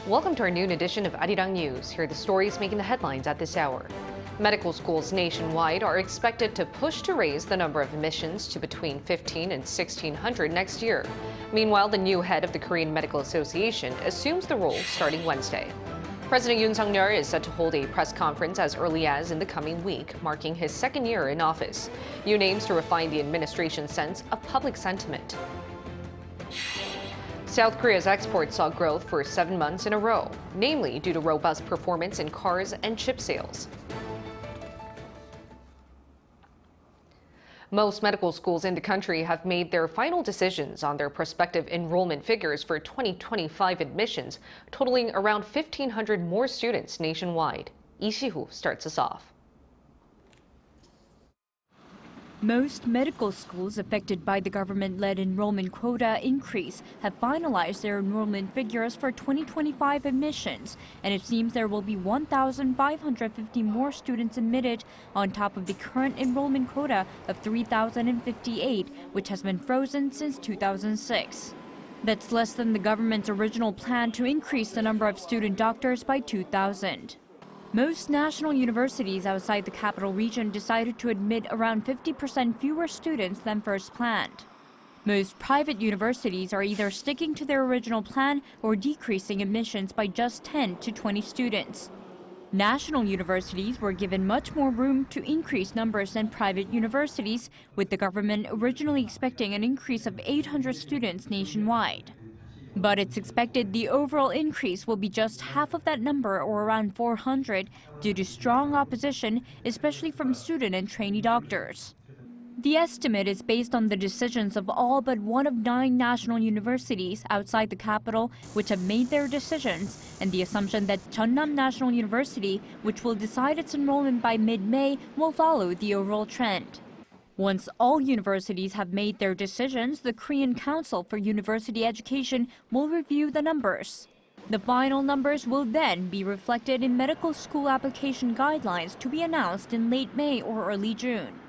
Welcome to our noon edition of Arirang News. Here are the stories making the headlines at this hour. Medical schools nationwide are expected to push to raise the number of admissions to between 1,500 and 1,600 next year. Meanwhile, the new head of the Korean Medical Association assumes the role starting Wednesday. President Yoon is set to hold a press conference as early as in the coming week, marking his second year in office. Yoon aims to refine the administration's sense of public sentiment. South Korea's exports saw growth for 7 months in a row, namely due to robust performance in cars and chip sales. Most medical schools in the country have made their final decisions on their prospective enrollment figures for 2025 admissions, totaling around 1,500 more students nationwide. Lee Si-hoo starts us off. Most medical schools affected by the government-led enrollment quota increase have finalized their enrollment figures for 2025 admissions, and it seems there will be 1,550 more students admitted on top of the current enrollment quota of 3,058, which has been frozen since 2006. That's less than the government's original plan to increase the number of student doctors by 2,000. Most national universities outside the capital region decided to admit around 50% fewer students than first planned. Most private universities are either sticking to their original plan or decreasing admissions by just 10 to 20 students. National universities were given much more room to increase numbers than private universities, with the government originally expecting an increase of 800 students nationwide. But it's expected the overall increase will be just half of that number, or around 400, due to strong opposition, especially from student and trainee doctors. The estimate is based on the decisions of all but one of 9 national universities outside the capital which have made their decisions, and the assumption that Jeonnam National University, which will decide its enrollment by mid-May, will follow the overall trend. Once all universities have made their decisions, the Korean Council for University Education will review the numbers. The final numbers will then be reflected in medical school application guidelines to be announced in late May or early June.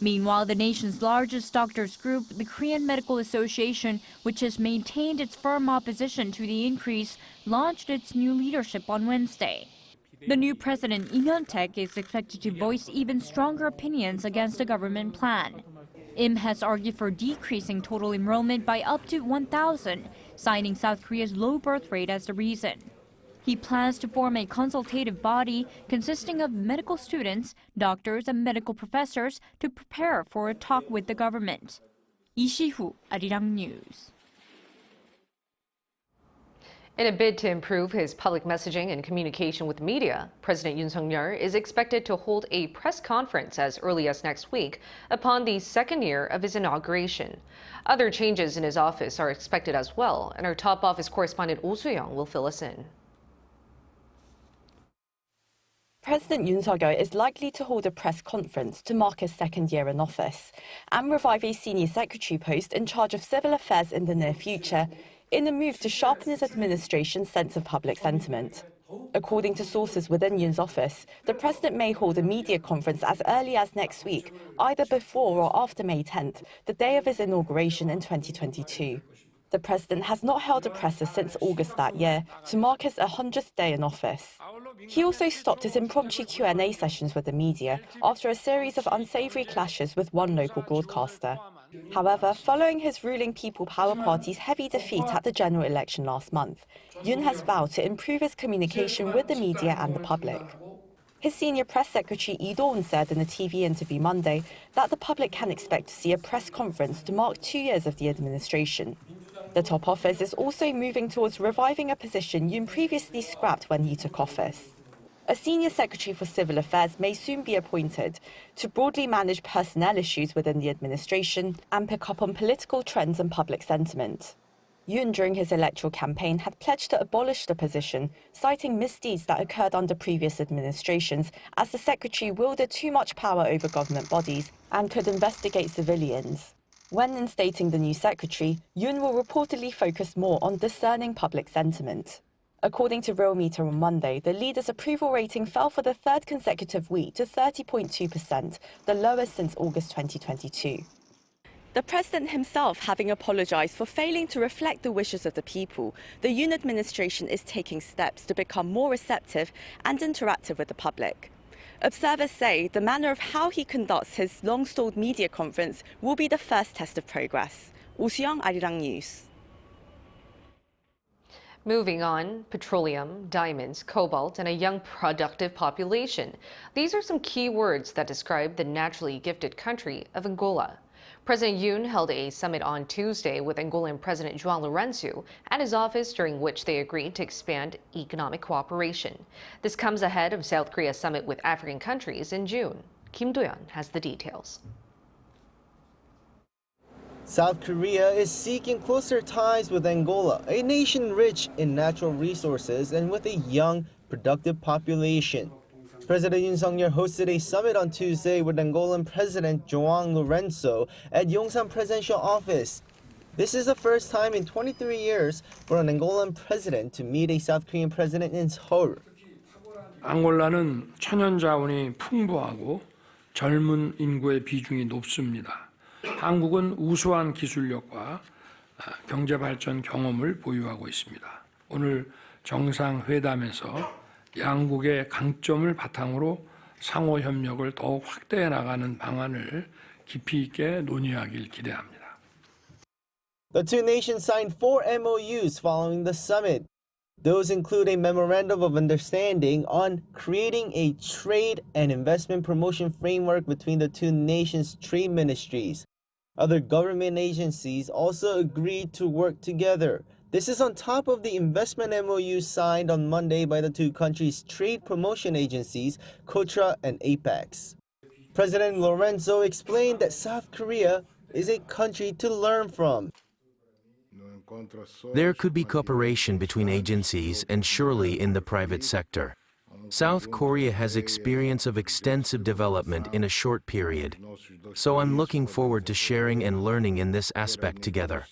Meanwhile, the nation's largest doctors group, the Korean Medical Association, which has maintained its firm opposition to the increase, launched its new leadership on Wednesday. The new president, Im is expected to voice even stronger opinions against the government plan. Im has argued for decreasing total enrollment by up to 1,000, citing South Korea's low birth rate as the reason. He plans to form a consultative body consisting of medical students, doctors, and medical professors to prepare for a talk with the government. Lee Si-hoo, Arirang News. In a bid to improve his public messaging and communication with media, President Yoon is expected to hold a press conference as early as next week upon the second year of his inauguration. Other changes in his office are expected as well, and our top office correspondent Oh Soo-young will fill us in. President Yoon is likely to hold a press conference to mark his second year in office and revive a senior secretary post in charge of civil affairs in the near future, in a move to sharpen his administration's sense of public sentiment. According to sources within Yoon's office, the president may hold a media conference as early as next week, either before or after May 10th, the day of his inauguration in 2022. The president has not held a presser since August that year, to mark his 100th day in office. He also stopped his impromptu Q&A sessions with the media after a series of unsavory clashes with one local broadcaster. However, following his ruling People Power Party's heavy defeat at the general election last month, Yoon has vowed to improve his communication with the media and the public. His senior press secretary Yoon said in a TV interview Monday that the public can expect to see a press conference to mark 2 years of the administration. The top office is also moving towards reviving a position Yoon previously scrapped when he took office. A senior secretary for civil affairs may soon be appointed to broadly manage personnel issues within the administration and pick up on political trends and public sentiment. Yoon, during his electoral campaign, had pledged to abolish the position, citing misdeeds that occurred under previous administrations, as the secretary wielded too much power over government bodies and could investigate civilians. When instating the new secretary, Yoon will reportedly focus more on discerning public sentiment. According to Realmeter on Monday, the leader's approval rating fell for the third consecutive week to 30.2%, the lowest since August 2022. The president himself having apologized for failing to reflect the wishes of the people, the Yoon administration is taking steps to become more receptive and interactive with the public. Observers say the manner of how he conducts his long-stalled media conference will be the first test of progress. Oh Soo-young, Arirang News. Moving on, petroleum, diamonds, cobalt, and a young productive population. These are some key words that describe the naturally gifted country of Angola. President Yoon held a summit on Tuesday with Angolan President João Lourenço at his office, during which they agreed to expand economic cooperation. This comes ahead of South Korea's summit with African countries in June. Kim Do-yeon has the details. South Korea is seeking closer ties with Angola, a nation rich in natural resources and with a young, productive population. President Yoon Suk-yeol hosted a summit on Tuesday with Angolan President João Lourenço at Yongsan Presidential Office. This is the first time in 23 years for an Angolan president to meet a South Korean president in Seoul. 앙골라는 천연 자원이 풍부하고 젊은 인구의 비중이 높습니다. 한국은 우수한 기술력과 경제 발전 경험을 보유하고 있습니다. 오늘 정상회담에서 양국의 강점을 바탕으로 상호 협력을 더욱 확대해 나가는 방안을 깊이 있게 논의하길 기대합니다. The two nations signed 4 MOUs following the summit. Those include a memorandum of understanding on creating a trade and investment promotion framework between the two nations' trade ministries. Other government agencies also agreed to work together. This is on top of the investment MOU signed on Monday by the two countries' trade promotion agencies, KOTRA and APEX. President Lourenço explained that South Korea is a country to learn from. There could be cooperation between agencies and surely in the private sector. South Korea has experience of extensive development in a short period, so I'm looking forward to sharing and learning in this aspect together.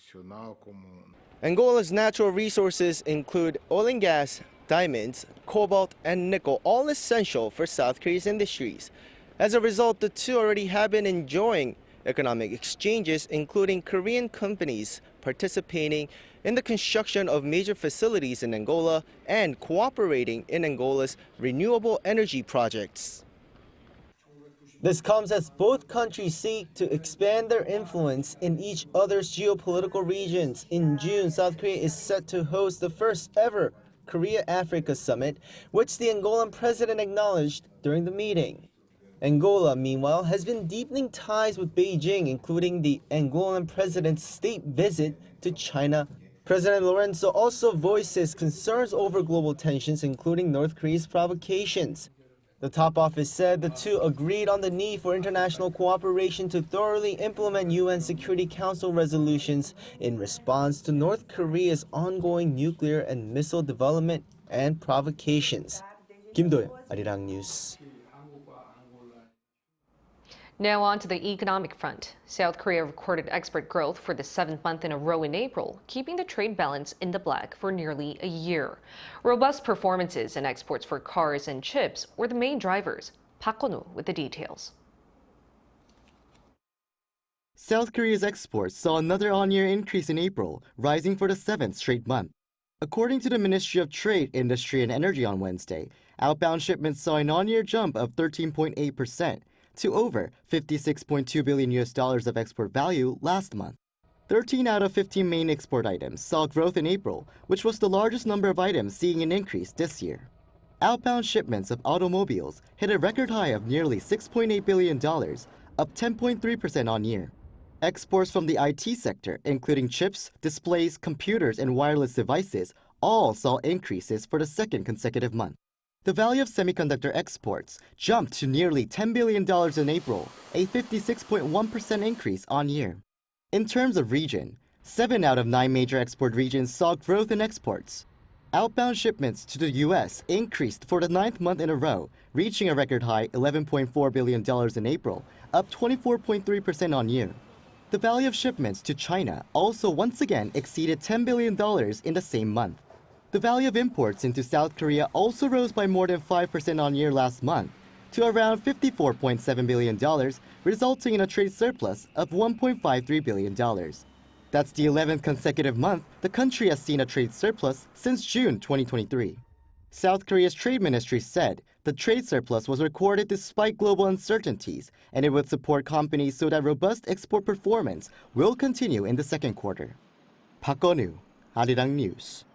Angola's natural resources include oil and gas, diamonds, cobalt, and nickel, all essential for South Korea's industries. As a result, the two already have been enjoying economic exchanges, including Korean companies participating in the construction of major facilities in Angola and cooperating in Angola's renewable energy projects. This comes as both countries seek to expand their influence in each other's geopolitical regions. In June, South Korea is set to host the first ever Korea-Africa summit, which the Angolan president acknowledged during the meeting. Angola, meanwhile, has been deepening ties with Beijing, including the Angolan president's state visit to China. President Lourenço also voices concerns over global tensions, including North Korea's provocations. The top office said the two agreed on the need for international cooperation to thoroughly implement UN Security Council resolutions in response to North Korea's ongoing nuclear and missile development and provocations. Kim Do-yeon, Arirang News. Now on to the economic front. South Korea recorded export growth for the 7th month in a row in April, keeping the trade balance in the black for nearly a year. Robust performances in exports for cars and chips were the main drivers. Park Kwon-woo with the details. South Korea's exports saw another on-year increase in April, rising for the 7th straight month. According to the Ministry of Trade, Industry and Energy on Wednesday, outbound shipments saw an on-year jump of 13.8%. to over $56.2 billion of export value last month. 13 out of 15 main export items saw growth in April, which was the largest number of items seeing an increase this year. Outbound shipments of automobiles hit a record high of nearly $6.8 billion, up 10.3% on year. Exports from the IT sector, including chips, displays, computers, and wireless devices, all saw increases for the second consecutive month. The value of semiconductor exports jumped to nearly $10 billion in April, a 56.1% increase on year. In terms of region, 7 out of 9 major export regions saw growth in exports. Outbound shipments to the U.S. increased for the 9th month in a row, reaching a record high $11.4 billion in April, up 24.3% on year. The value of shipments to China also once again exceeded $10 billion in the same month. The value of imports into South Korea also rose by more than 5% on year last month to around $54.7 billion, resulting in a trade surplus of $1.53 billion. That's the 11th consecutive month the country has seen a trade surplus since June 2023. South Korea's trade ministry said the trade surplus was recorded despite global uncertainties, and it would support companies so that robust export performance will continue in the second quarter. Park Gun-woo, Arirang News.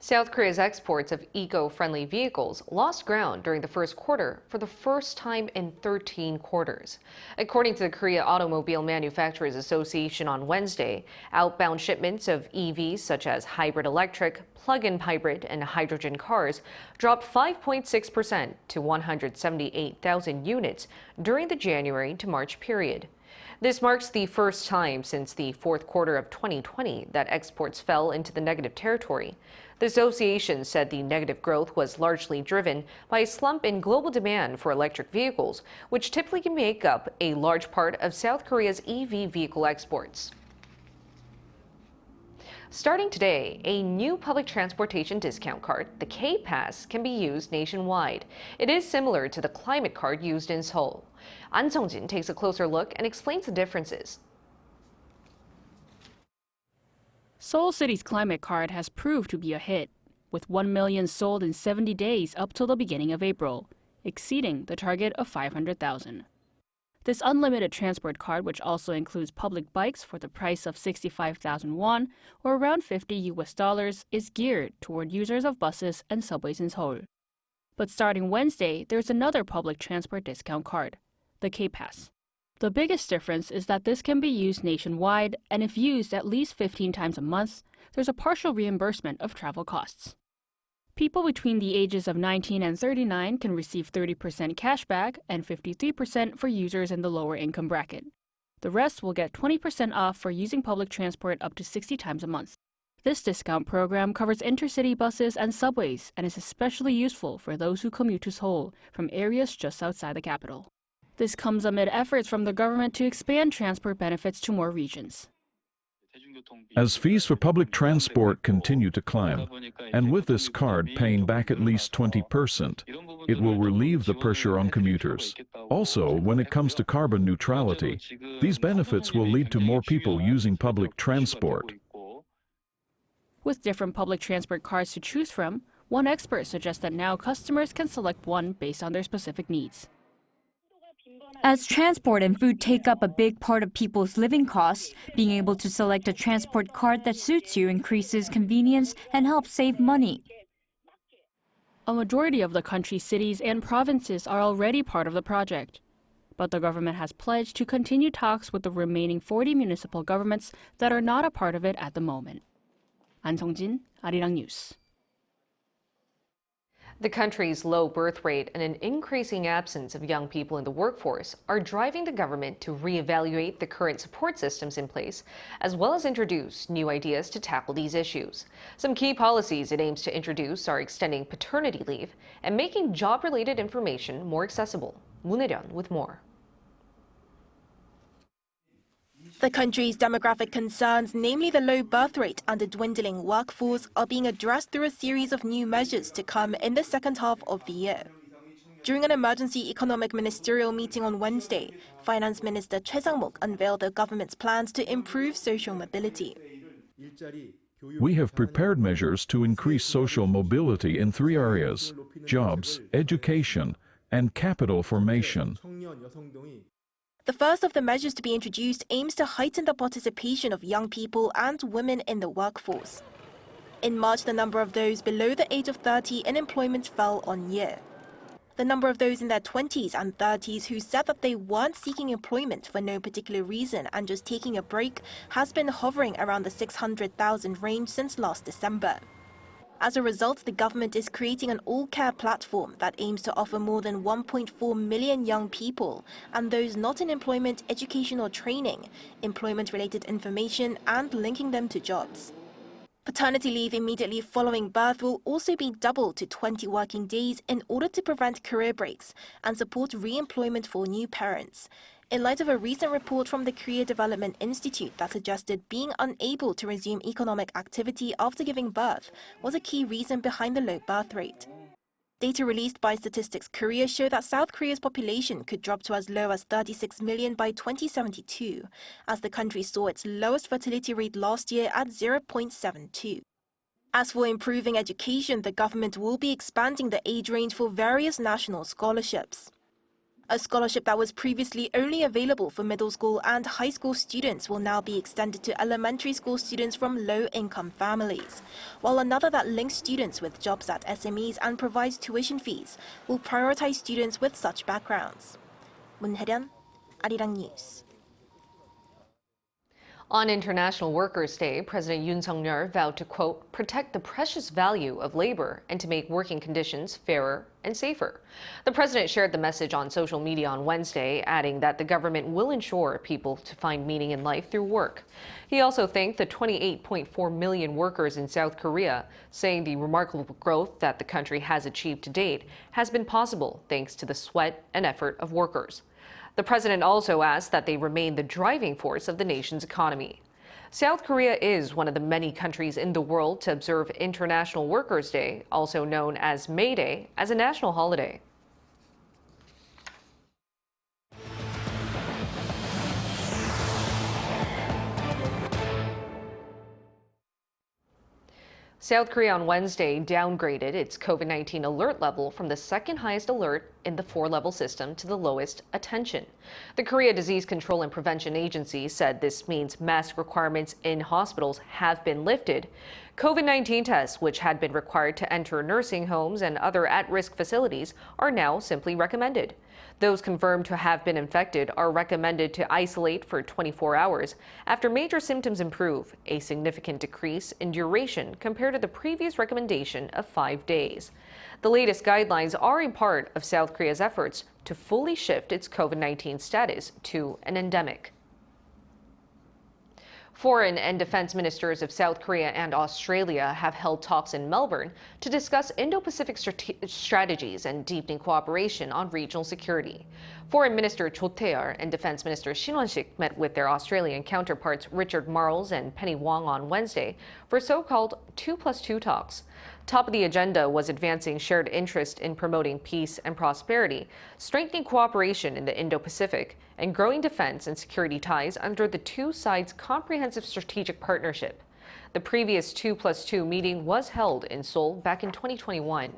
South Korea's exports of eco-friendly vehicles lost ground during the first quarter for the first time in 13 quarters. According to the Korea Automobile Manufacturers Association on Wednesday, outbound shipments of EVs such as hybrid electric, plug-in hybrid, and hydrogen cars dropped 5.6% to 178,000 units during the January to March period. This marks the first time since the fourth quarter of 2020 that exports fell into the negative territory. The association said the negative growth was largely driven by a slump in global demand for electric vehicles, which typically make up a large part of South Korea's EV vehicle exports. Starting today, a new public transportation discount card, the K-Pass, can be used nationwide. It is similar to the climate card used in Seoul. An Sung-jin takes a closer look and explains the differences. Seoul City's climate card has proved to be a hit, with 1 million sold in 70 days up till the beginning of April, exceeding the target of 500,000. This unlimited transport card, which also includes public bikes for the price of 65,000 won, or around $50, is geared toward users of buses and subways in Seoul. But starting Wednesday, there's another public transport discount card, the K-Pass. The biggest difference is that this can be used nationwide, and if used at least 15 times a month, there's a partial reimbursement of travel costs. People between the ages of 19 and 39 can receive 30% cashback and 53% for users in the lower income bracket. The rest will get 20% off for using public transport up to 60 times a month. This discount program covers intercity buses and subways and is especially useful for those who commute to Seoul from areas just outside the capital. This comes amid efforts from the government to expand transport benefits to more regions. As fees for public transport continue to climb, and with this card paying back at least 20%, it will relieve the pressure on commuters. Also, when it comes to carbon neutrality, these benefits will lead to more people using public transport. With different public transport cards to choose from, one expert suggests that now customers can select one based on their specific needs. As transport and food take up a big part of people's living costs, being able to select a transport card that suits you increases convenience and helps save money. A majority of the country's cities and provinces are already part of the project. But the government has pledged to continue talks with the remaining 40 municipal governments that are not a part of it at the moment. An Sung-jin, Arirang News. The country's low birth rate and an increasing absence of young people in the workforce are driving the government to reevaluate the current support systems in place, as well as introduce new ideas to tackle these issues. Some key policies it aims to introduce are extending paternity leave and making job-related information more accessible. Moon Hye-ryun with more. The country's demographic concerns, namely the low birth rate and the dwindling workforce, are being addressed through a series of new measures to come in the second half of the year. During an emergency economic ministerial meeting on Wednesday, Finance Minister Choi Sang-mok unveiled the government's plans to improve social mobility. We have prepared measures to increase social mobility in 3 areas: jobs, education, and capital formation. The first of the measures to be introduced aims to heighten the participation of young people and women in the workforce. In March, the number of those below the age of 30 in employment fell on year. The number of those in their 20s and 30s who said that they weren't seeking employment for no particular reason and just taking a break has been hovering around the 600,000 range since last December. As a result, the government is creating an all-care platform that aims to offer more than 1.4 million young people and those not in employment, education or training, employment-related information and linking them to jobs. Paternity leave immediately following birth will also be doubled to 20 working days in order to prevent career breaks and support re-employment for new parents, in light of a recent report from the Korea Development Institute that suggested being unable to resume economic activity after giving birth was a key reason behind the low birth rate. Data released by Statistics Korea show that South Korea's population could drop to as low as 36 million by 2072, as the country saw its lowest fertility rate last year at 0.72. As for improving education, the government will be expanding the age range for various national scholarships. A scholarship that was previously only available for middle school and high school students will now be extended to elementary school students from low-income families, while another that links students with jobs at SMEs and provides tuition fees will prioritize students with such backgrounds. 문혜련, Arirang News. On International Workers' Day, President Yoon vowed to, quote, protect the precious value of labor and to make working conditions fairer and safer. The president shared the message on social media on Wednesday, adding that the government will ensure people to find meaning in life through work. He also thanked the 28.4 million workers in South Korea, saying the remarkable growth that the country has achieved to date has been possible thanks to the sweat and effort of workers. The president also asked that they remain the driving force of the nation's economy. South Korea is one of the many countries in the world to observe International Workers' Day, also known as May Day, as a national holiday. South Korea on Wednesday downgraded its COVID-19 alert level from the second highest alert in the 4-level system to the lowest attention. The Korea Disease Control and Prevention Agency said this means mask requirements in hospitals have been lifted. COVID-19 tests, which had been required to enter nursing homes and other at-risk facilities, are now simply recommended. Those confirmed to have been infected are recommended to isolate for 24 hours after major symptoms improve, a significant decrease in duration compared to the previous recommendation of 5 days. The latest guidelines are a part of South Korea's efforts to fully shift its COVID-19 status to an endemic. Foreign and defense ministers of South Korea and Australia have held talks in Melbourne to discuss Indo-Pacific strategies and deepening cooperation on regional security. Foreign Minister Cho Tae-ar and Defense Minister Shin Won-sik met with their Australian counterparts Richard Marles and Penny Wong on Wednesday for so-called 2+2 talks. Top of the agenda was advancing shared interest in promoting peace and prosperity, strengthening cooperation in the Indo-Pacific, and growing defense and security ties under the two sides' comprehensive strategic partnership. The previous 2+2 meeting was held in Seoul back in 2021.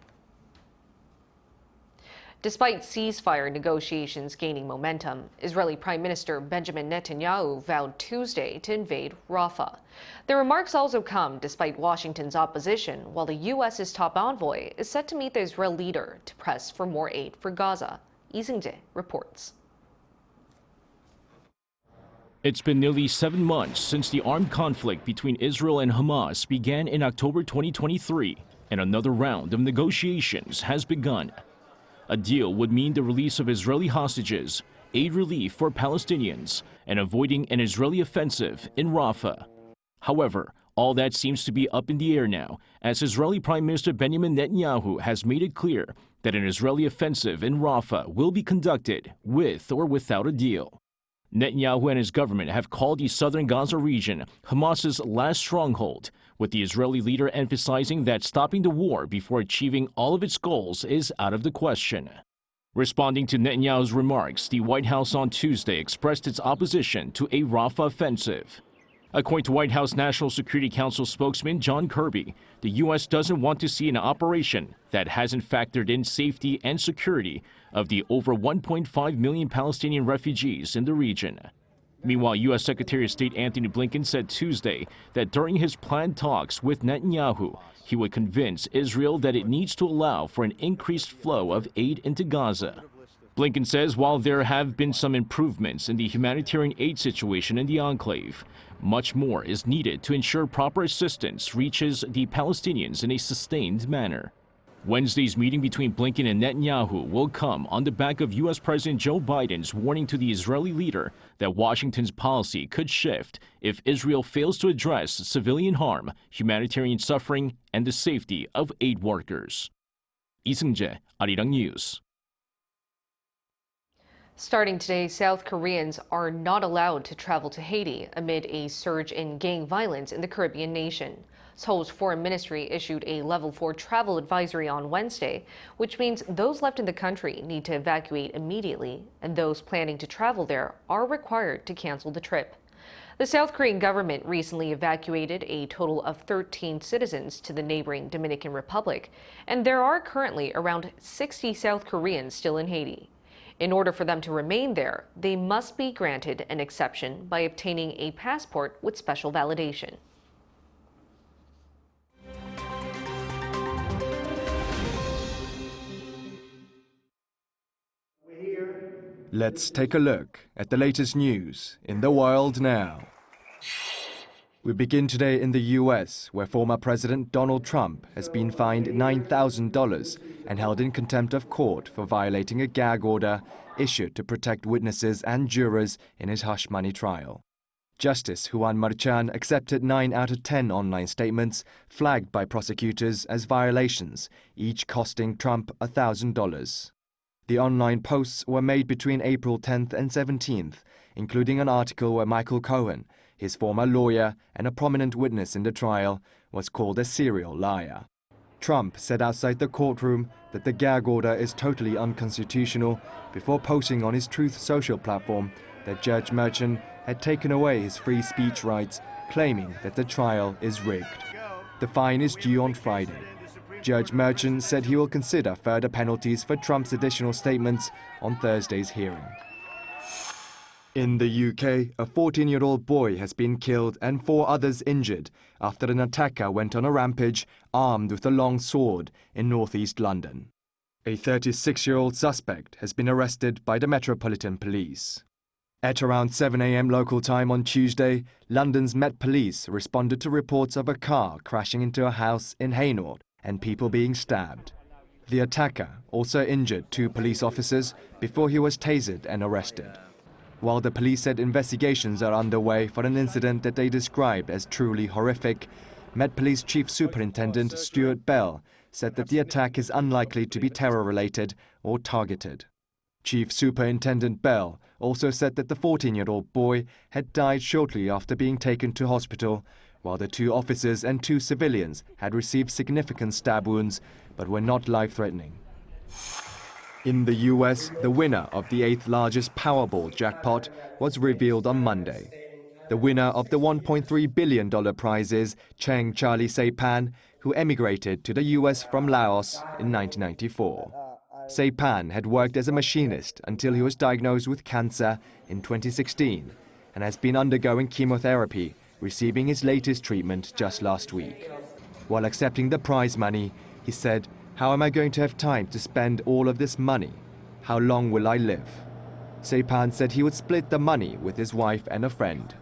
Despite ceasefire negotiations gaining momentum, Israeli Prime Minister Benjamin Netanyahu vowed Tuesday to invade Rafah. The remarks also come despite Washington's opposition, while the U.S.'s top envoy is set to meet the Israel leader to press for more aid for Gaza. Lee Seung-jae reports. It's been nearly 7 months since the armed conflict between Israel and Hamas began in October 2023, and another round of negotiations has begun. A deal would mean the release of Israeli hostages, aid relief for Palestinians, and avoiding an Israeli offensive in Rafah. However, all that seems to be up in the air now, as Israeli Prime Minister Benjamin Netanyahu has made it clear that an Israeli offensive in Rafah will be conducted with or without a deal. Netanyahu and his government have called the southern Gaza region Hamas's last stronghold, with the Israeli leader emphasizing that stopping the war before achieving all of its goals is out of the question. Responding to Netanyahu's remarks, the White House on Tuesday expressed its opposition to a Rafah offensive. According to White House National Security Council spokesman John Kirby, the U.S. doesn't want to see an operation that hasn't factored in safety and security of the over 1.5 million Palestinian refugees in the region. Meanwhile, U.S. Secretary of State Antony Blinken said Tuesday that during his planned talks with Netanyahu, he would convince Israel that it needs to allow for an increased flow of aid into Gaza. Blinken says while there have been some improvements in the humanitarian aid situation in the enclave, much more is needed to ensure proper assistance reaches the Palestinians in a sustained manner. Wednesday's meeting between Blinken and Netanyahu will come on the back of U.S. President Joe Biden's warning to the Israeli leader that Washington's policy could shift if Israel fails to address civilian harm, humanitarian suffering, and the safety of aid workers. Lee Seung-jae, Arirang News. Starting today, South Koreans are not allowed to travel to Haiti amid a surge in gang violence in the Caribbean nation. Seoul's foreign ministry issued a level 4 travel advisory on Wednesday, which means those left in the country need to evacuate immediately, and those planning to travel there are required to cancel the trip. The South Korean government recently evacuated a total of 13 citizens to the neighboring Dominican Republic, and there are currently around 60 South Koreans still in Haiti. In order for them to remain there, they must be granted an exception by obtaining a passport with special validation. Let's take a look at the latest news in the world now. We begin today in the US, where former President Donald Trump has been fined $9,000 and held in contempt of court for violating a gag order issued to protect witnesses and jurors in his hush money trial. Justice Juan Marchan accepted 9 out of 10 online statements flagged by prosecutors as violations, each costing Trump $1,000. The online posts were made between April 10th and 17th, including an article where Michael Cohen, his former lawyer and a prominent witness in the trial, was called a serial liar. Trump said outside the courtroom that the gag order is totally unconstitutional before posting on his Truth Social platform that Judge Merchant had taken away his free speech rights, claiming that the trial is rigged. The fine is due on Friday. Judge Merchant said he will consider further penalties for Trump's additional statements on Thursday's hearing. In the UK, a 14-year-old boy has been killed and 4 others injured after an attacker went on a rampage armed with a long sword in northeast London. A 36-year-old suspect has been arrested by the Metropolitan Police. At around 7 a.m. local time on Tuesday, London's Met Police responded to reports of a car crashing into a house in Hainault and people being stabbed. The attacker also injured 2 police officers before he was tasered and arrested. While the police said investigations are underway for an incident that they described as truly horrific, Met Police Chief Superintendent Stuart Bell said that the attack is unlikely to be terror-related or targeted. Chief Superintendent Bell also said that the 14-year-old boy had died shortly after being taken to hospital, while the 2 officers and 2 civilians had received significant stab wounds but were not life-threatening. In the US, the winner of the 8th largest Powerball jackpot was revealed on Monday. The winner of the $1.3 billion prize is Cheng Charlie Saipan, who emigrated to the US from Laos in 1994. Saipan had worked as a machinist until he was diagnosed with cancer in 2016 and has been undergoing chemotherapy, receiving his latest treatment just last week. While accepting the prize money, he said, "How am I going to have time to spend all of this money? How long will I live?" Saipan said he would split the money with his wife and a friend.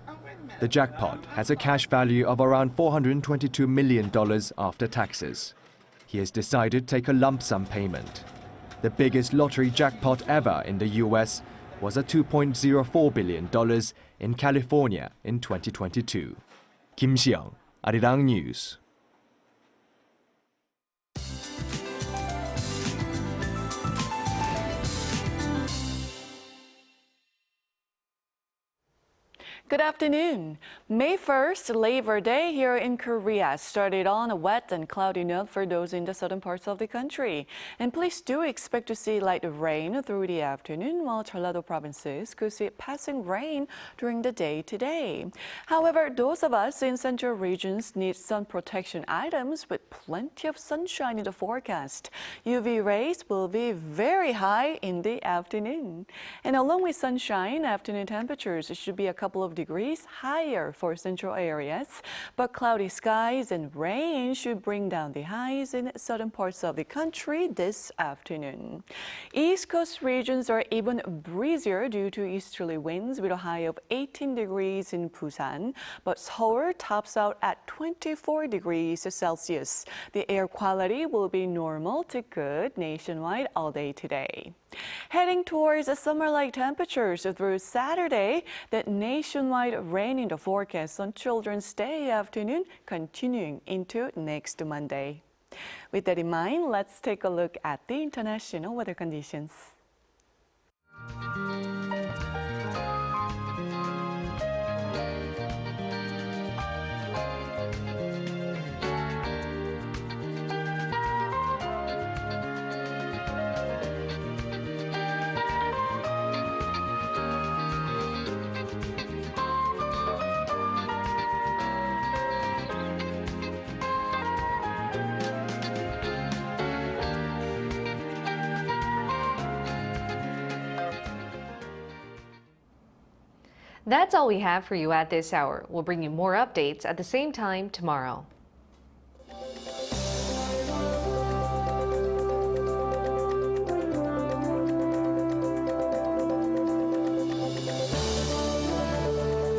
The jackpot has a cash value of around $422 million after taxes. He has decided to take a lump sum payment. The biggest lottery jackpot ever in the US was a $2.04 billion in California in 2022. Kim Siyoung, Arirang News. Good afternoon. May 1st, Labor Day here in Korea started on a wet and cloudy note for those in the southern parts of the country. And please do expect to see light rain through the afternoon, while Jeollado provinces could see passing rain during the day today. However, those of us in central regions need sun protection items with plenty of sunshine in the forecast. UV rays will be very high in the afternoon. And along with sunshine, afternoon temperatures should be a couple of degrees higher for central areas, but cloudy skies and rain should bring down the highs in southern parts of the country this afternoon. East Coast regions are even breezier due to easterly winds with a high of 18 degrees in Busan, but Seoul tops out at 24 degrees Celsius. The air quality will be normal to good nationwide all day today. Heading towards summer-like temperatures through Saturday, that nationwide rain in the forecast on Children's Day afternoon continuing into next Monday. With that in mind, let's take a look at the international weather conditions. That's all we have for you at this hour. We'll bring you more updates at the same time tomorrow.